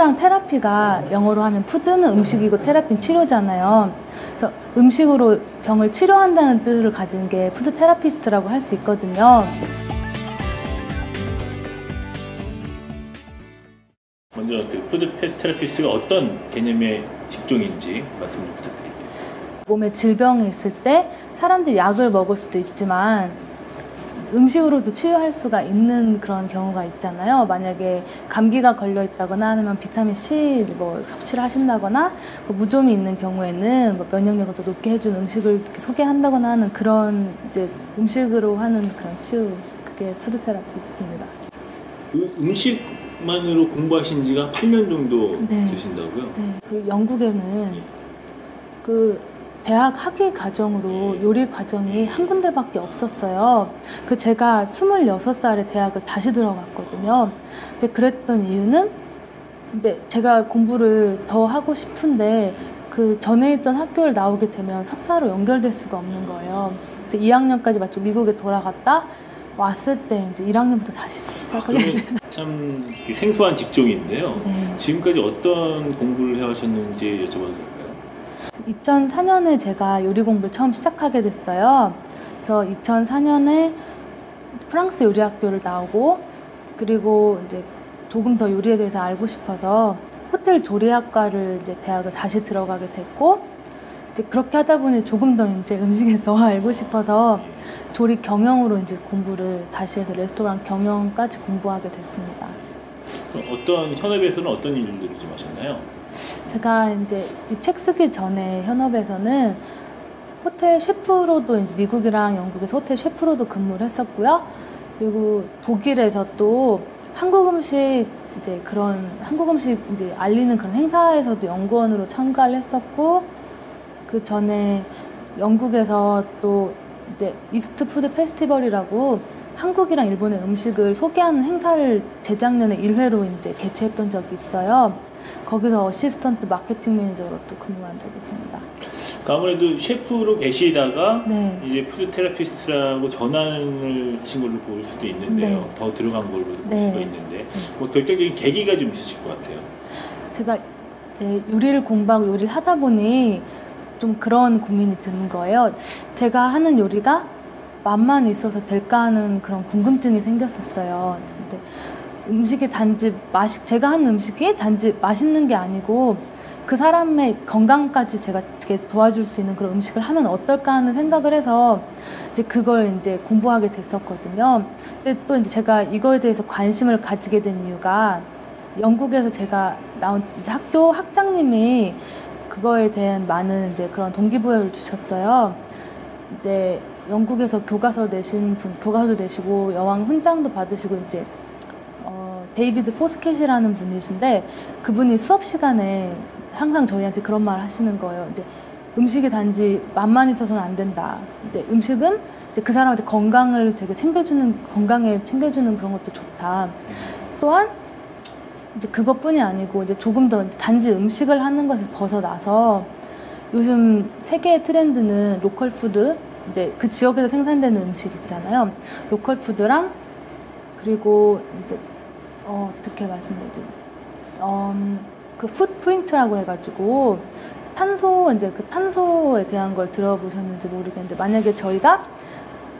푸드랑 테라피가 영어로 하면 푸드는 음식이고 테라피는 치료잖아요. 그래서 음식으로 병을 치료한다는 뜻을 가진 게 푸드 테라피스트라고 할 수 있거든요. 먼저 그 푸드 테라피스트가 어떤 개념의 직종인지 말씀 좀 부탁드릴게요. 몸에 질병이 있을 때 사람들이 약을 먹을 수도 있지만 음식으로도 치유할 수가 있는 그런 경우가 있잖아요. 만약에 감기가 걸려 있다거나 아니면 비타민 C 뭐 섭취를 하신다거나 뭐 무좀이 있는 경우에는 뭐 면역력을 더 높게 해준 음식을 소개한다거나 하는 그런 이제 음식으로 하는 그런 치유, 그게 푸드 테라피스트입니다. 음식만으로 공부하신 지가 8년 정도 네. 되신다고요? 네. 그리고 영국에는 그 대학 학위 과정으로 요리 과정이 한 군데밖에 없었어요. 그 제가 26살에 대학을 다시 들어갔거든요. 근데 그랬던 이유는 이제 제가 공부를 더 하고 싶은데 그 전에 있던 학교를 나오게 되면 석사로 연결될 수가 없는 거예요. 그래서 2학년까지 마치 미국에 돌아갔다 왔을 때 이제 1학년부터 다시 시작하게 됐어요. 참 생소한 직종인데요. 네. 지금까지 어떤 공부를 해오셨는지 여쭤봐도 될까요? 2004년에 제가 요리 공부를 처음 시작하게 됐어요. 그래서 2004년에 프랑스 요리학교를 나오고, 그리고 이제 조금 더 요리에 대해서 알고 싶어서 호텔 조리학과를 이제 대학을 다시 들어가게 됐고, 이제 그렇게 하다 보니 조금 더 이제 음식에 더 알고 싶어서 조리 경영으로 이제 공부를 다시 해서 레스토랑 경영까지 공부하게 됐습니다. 어떤 현업에서는 어떤 일들을 좀 하셨나요? 제가 이제 이 책 쓰기 전에 현업에서는 호텔 셰프로도 이제 미국이랑 영국에서 호텔 셰프로도 근무를 했었고요. 그리고 독일에서 또 한국 음식 이제 그런 한국 음식 이제 알리는 그런 행사에서도 연구원으로 참가를 했었고, 그 전에 영국에서 또 이제 이스트 푸드 페스티벌이라고 한국이랑 일본의 음식을 소개하는 행사를 재작년에 1회로 이제 개최했던 적이 있어요. 거기서 어시스턴트 마케팅 매니저로 또 근무한 적이 있습니다. 그러니까 아무래도 셰프로 계시다가 네. 이제 푸드 테라피스트라고 전환을 하신 걸로 볼 수도 있는데요. 네. 더 들어간 걸로 볼 네. 수가 있는데 뭐 결정적인 계기가 좀 있으실 것 같아요. 제가 이제 요리를 공부하고 요리를 하다 보니 좀 그런 고민이 드는 거예요. 제가 하는 요리가 맛만 있어서 될까 하는 그런 궁금증이 생겼었어요. 근데 음식이 단지 제가 하는 음식이 단지 맛있는 게 아니고 그 사람의 건강까지 제가 도와줄 수 있는 그런 음식을 하면 어떨까 하는 생각을 해서 이제 그걸 이제 공부하게 됐었거든요. 근데 또 이제 제가 이거에 대해서 관심을 가지게 된 이유가 영국에서 제가 나온 이제 학교 학장님이 그거에 대한 많은 이제 그런 동기부여를 주셨어요. 이제 영국에서 교과서 내시고 여왕 훈장도 받으시고 이제 데이비드 포스켓이라는 분이신데 그분이 수업 시간에 항상 저희한테 그런 말 하시는 거예요. 이제 음식이 단지 맛만 있어서는 안 된다. 이제 음식은 이제 그 사람한테 건강에 챙겨주는 그런 것도 좋다. 또한 이제 그것뿐이 아니고 이제 조금 더 단지 음식을 하는 것에서 벗어나서 요즘 세계의 트렌드는 로컬 푸드, 이제 그 지역에서 생산되는 음식 있잖아요. 로컬 푸드랑 그리고 이제 어떻게 말씀드리지? 그 풋프린트라고 해가지고 그 탄소에 대한 걸 들어보셨는지 모르겠는데, 만약에 저희가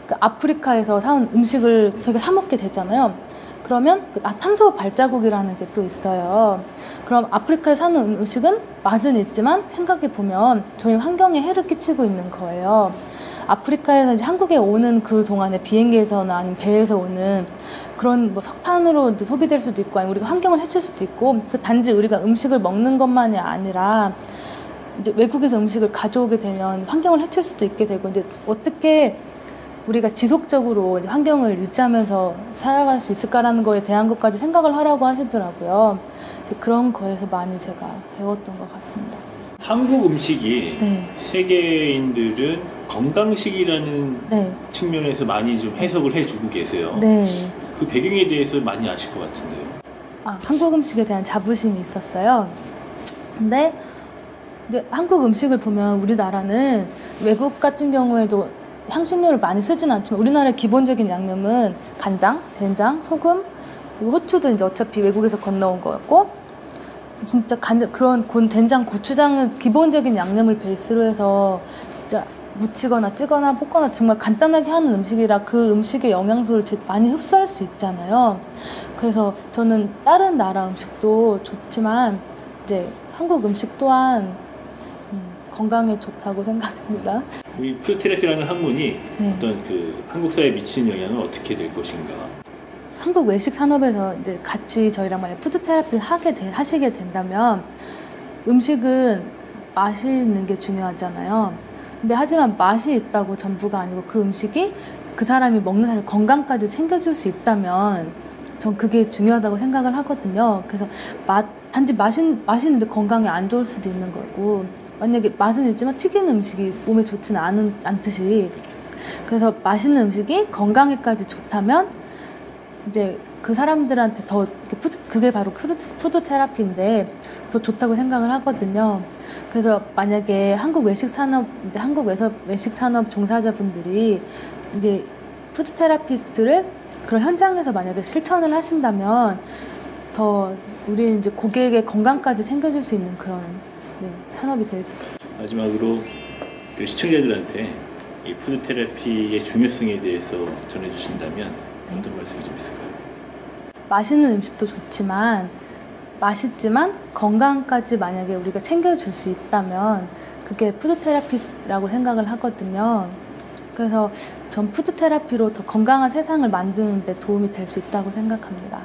그 아프리카에서 사온 음식을 저희가 사 먹게 되잖아요. 그러면 탄소 발자국이라는 게 또 있어요. 그럼 아프리카에 사는 음식은 맛은 있지만 생각해 보면 저희 환경에 해를 끼치고 있는 거예요. 아프리카에서 이제 한국에 오는 그 동안에 비행기에서나 아니면 배에서 오는 그런 뭐 석탄으로 소비될 수도 있고 아니면 우리가 환경을 해칠 수도 있고, 그 단지 우리가 음식을 먹는 것만이 아니라 이제 외국에서 음식을 가져오게 되면 환경을 해칠 수도 있게 되고, 이제 어떻게 우리가 지속적으로 이제 환경을 유지하면서 살아갈 수 있을까라는 거에 대한 것까지 생각을 하라고 하시더라고요. 그런 거에서 많이 제가 배웠던 것 같습니다. 한국 음식이 네. 세계인들은 건강식이라는 네. 측면에서 많이 좀 해석을 해주고 계세요. 네. 그 배경에 대해서 많이 아실 것 같은데요. 한국 음식에 대한 자부심이 있었어요. 근데 이제 한국 음식을 보면 우리나라는 외국 같은 경우에도 향신료를 많이 쓰진 않지만 우리나라의 기본적인 양념은 간장, 된장, 소금, 그리고 후추도 이제 어차피 외국에서 건너온 거였고, 진짜 그런 된장, 고추장은 기본적인 양념을 베이스로 해서 진짜 무치거나 찌거나 볶거나 정말 간단하게 하는 음식이라 그 음식의 영양소를 많이 흡수할 수 있잖아요. 그래서 저는 다른 나라 음식도 좋지만 이제 한국 음식 또한 건강에 좋다고 생각합니다. 이 푸드 테라피라는 학문이 네. 어떤 그 한국 사회에 미치는 영향은 어떻게 될 것인가? 한국 외식 산업에서 이제 같이 저희랑 만약 푸드 테라피를 하시게 된다면 음식은 맛있는 게 중요하잖아요. 근데 하지만 맛이 있다고 전부가 아니고 그 음식이 그 사람이 먹는 사람의 건강까지 챙겨줄 수 있다면 전 그게 중요하다고 생각을 하거든요. 그래서 단지 맛있는데 건강에 안 좋을 수도 있는 거고, 만약에 맛은 있지만 튀긴 음식이 몸에 좋지는 않듯이, 그래서 맛있는 음식이 건강에까지 좋다면 이제 그 사람들한테 더 그게 바로 푸드 테라피인데 더 좋다고 생각을 하거든요. 그래서 만약에 한국 외식 산업 종사자분들이 이제 푸드 테라피스트를 그런 현장에서 만약에 실천을 하신다면 더 우리 이제 고객의 건강까지 챙겨줄 수 있는 그런 산업이 될지. 마지막으로 그 시청자들한테 이 푸드 테라피의 중요성에 대해서 전해주신다면 네. 어떤 말씀이 좀 있을까요? 맛있는 음식도 좋지만 맛있지만 건강까지 만약에 우리가 챙겨줄 수 있다면 그게 푸드 테라피라고 생각을 하거든요. 그래서 전 푸드 테라피로 더 건강한 세상을 만드는 데 도움이 될 수 있다고 생각합니다.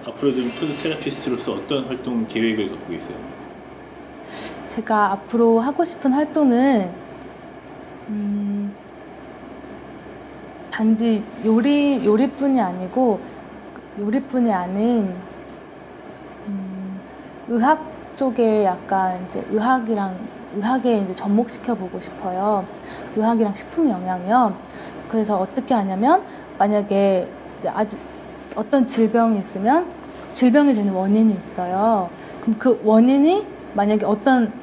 앞으로도 푸드 테라피스트로서 어떤 활동 계획을 갖고 계세요? 제가 앞으로 하고 싶은 활동은 단지 요리뿐이 아니고 요리뿐이 아닌 의학 쪽에 약간 이제 의학에 이제 접목시켜 보고 싶어요. 의학이랑 식품 영양이요. 그래서 어떻게 하냐면 만약에 이제 어떤 질병이 있으면 질병이 되는 원인이 있어요. 그럼 그 원인이 만약에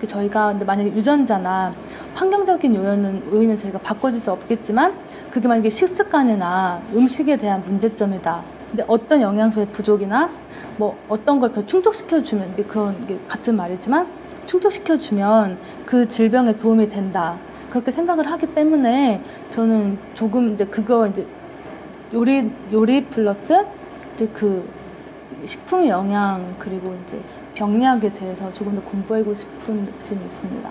저희가 근데 만약에 유전자나 환경적인 요인은 저희가 바꿔줄 수 없겠지만 그게 만약에 식습관이나 음식에 대한 문제점이다. 근데 어떤 영양소의 부족이나 뭐 어떤 걸 더 충족시켜주면 이게 같은 말이지만 충족시켜주면 그 질병에 도움이 된다. 그렇게 생각을 하기 때문에 저는 조금 이제 그거 이제 요리 플러스 이제 그 식품 영양 그리고 이제 병리학에 대해서 조금 더 공부하고 싶은 욕심이 있습니다.